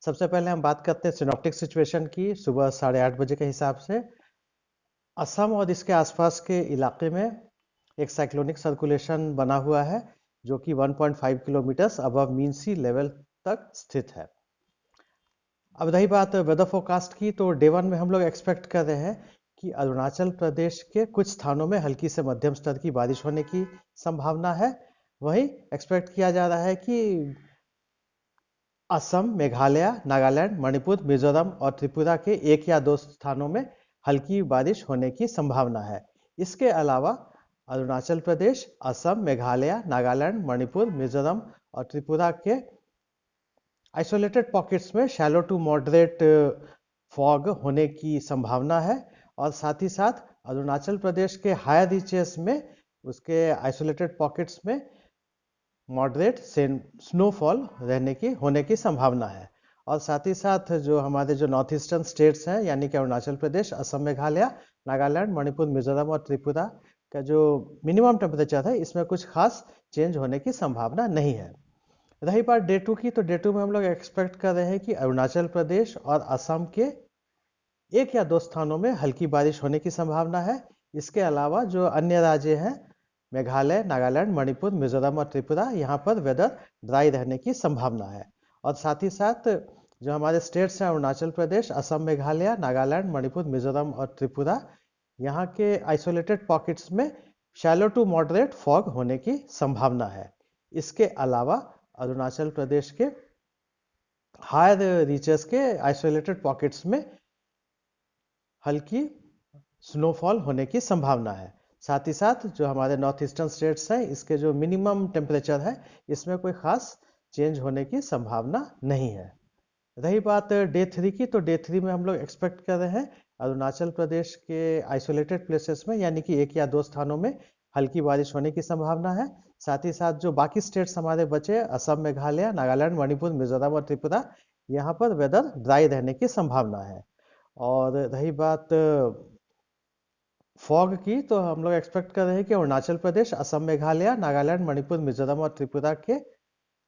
सबसे पहले हम बात करते हैं सिनॉप्टिक सिचुएशन की। सुबह 8:30 बजे के हिसाब से असम और इसके आसपास के इलाके में एक साइक्लोनिक सर्कुलेशन बना हुआ है जो कि 1.5 किलोमीटर अबव मीन सी लेवल तक स्थित है। अब रही बात वेदर फोरकास्ट की, तो डे 1 में हम लोग एक्सपेक्ट कर रहे हैं कि अरुणाचल प्रदेश के कुछ स्थानों में हल्की से मध्यम स्तर की बारिश होने की संभावना है। वहीं एक्सपेक्ट किया जा रहा है कि असम, मेघालय, नागालैंड, मणिपुर, मिजोरम और त्रिपुरा के एक या दो स्थानों में हल्की बारिश होने की संभावना है। इसके अलावा अरुणाचल प्रदेश, असम, मेघालय, नागालैंड, मणिपुर, मिजोरम और त्रिपुरा के आइसोलेटेड पॉकेट्स में शैलो टू मॉडरेट फॉग होने की संभावना है। और साथ ही साथ अरुणाचल प्रदेश के हायर रीचेस में उसके आइसोलेटेड पॉकेट्स में मॉडरेट स्नोफॉल होने की संभावना है। और साथ ही साथ जो हमारे जो नॉर्थ ईस्टर्न स्टेट्स हैं यानी कि अरुणाचल प्रदेश, असम, मेघालय, नागालैंड, मणिपुर, मिजोरम और त्रिपुरा का जो मिनिमम टेम्परेचर है इसमें कुछ खास चेंज होने की संभावना नहीं है। रही बात डे 2 की, तो डे 2 में हम लोग एक्सपेक्ट कर रहे हैं कि अरुणाचल प्रदेश और असम के एक या दो स्थानों में हल्की बारिश होने की संभावना है। इसके अलावा जो अन्य राज्य हैं मेघालय, नागालैंड, मणिपुर, मिजोरम और त्रिपुरा, यहाँ पर वेदर ड्राई रहने की संभावना है। और साथ ही साथ जो हमारे स्टेट्स हैं अरुणाचल प्रदेश, असम, मेघालय, नागालैंड, मणिपुर, मिजोरम और त्रिपुरा, यहाँ के आइसोलेटेड पॉकेट्स में शैलो टू मॉडरेट फॉग होने की संभावना है। इसके अलावा अरुणाचल प्रदेश के हायर रीचेस के आइसोलेटेड पॉकेट्स में हल्की स्नोफॉल होने की संभावना है। साथ ही साथ जो हमारे नॉर्थ ईस्टर्न स्टेट्स हैं इसके जो मिनिमम टेम्परेचर है इसमें कोई खास चेंज होने की संभावना नहीं है। रही बात डे 3 की, तो डे 3 में हम लोग एक्सपेक्ट कर रहे हैं अरुणाचल प्रदेश के आइसोलेटेड प्लेसेस में यानी कि एक या दो स्थानों में हल्की बारिश होने की संभावना है। साथ ही साथ जो बाकी स्टेट्स हमारे बचे असम, मेघालय, नागालैंड, मणिपुर, मिजोरम और त्रिपुरा, यहाँ पर वेदर ड्राई रहने की संभावना है। और रही बात फॉग की, तो हम लोग एक्सपेक्ट कर रहे हैं कि अरुणाचल प्रदेश, असम, मेघालय, नागालैंड, मणिपुर, मिजोरम और त्रिपुरा के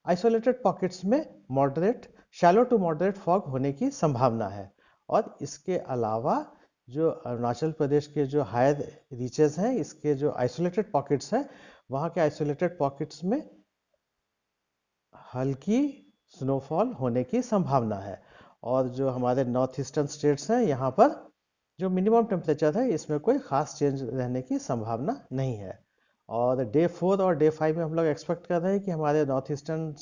आइसोलेटेड पॉकेट्स में moderate shallow to moderate fog होने की संभावना है। और इसके अलावा जो अरुणाचल प्रदेश के जो हायर रीचेस हैं इसके जो आइसोलेटेड पॉकेट्स हैं वहाँ के आइसोलेटेड पॉकेट्स में हल्की स्नोफॉल होने की संभावना है। और जो हमारे नॉर्थ ईस्टर्न स्टेट्स हैं यहाँ पर जो मिनिमम टेम्परेचर है इसमें कोई खास चेंज रहने की संभावना नहीं है। और डे 4 और डे 5 में हम लोग एक्सपेक्ट कर रहे हैं कि हमारे नॉर्थ ईस्टर्न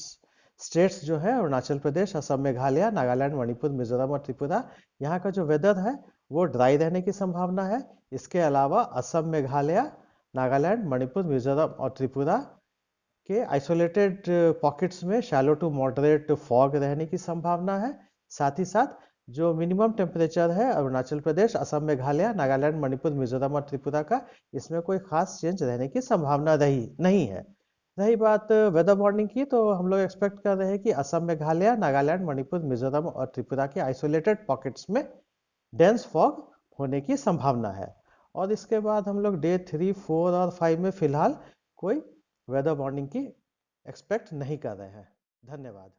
स्टेट्स जो है अरुणाचल प्रदेश, असम, मेघालय, नागालैंड, मणिपुर, मिजोरम और त्रिपुरा, यहाँ का जो वेदर है वो ड्राई रहने की संभावना है। इसके अलावा असम, मेघालय, नागालैंड, मणिपुर, मिजोरम और त्रिपुरा के आइसोलेटेड पॉकेट्स में शैलो टू मॉडरेट फॉग रहने की संभावना है। साथ ही साथ जो मिनिमम टेम्परेचर है अरुणाचल प्रदेश, असम, मेघालय, नागालैंड, मणिपुर, मिजोरम और त्रिपुरा का, इसमें कोई खास चेंज रहने की संभावना नहीं है। रही बात वेदर वार्निंग की, तो हम लोग एक्सपेक्ट कर रहे हैं कि असम, मेघालय, नागालैंड, मणिपुर, मिजोरम और त्रिपुरा के आइसोलेटेड पॉकेट्स में डेंस फॉग होने की संभावना है। और इसके बाद हम लोग डे 3, 4 और 5 में फिलहाल कोई वेदर वार्निंग की एक्सपेक्ट नहीं कर रहे हैं। धन्यवाद।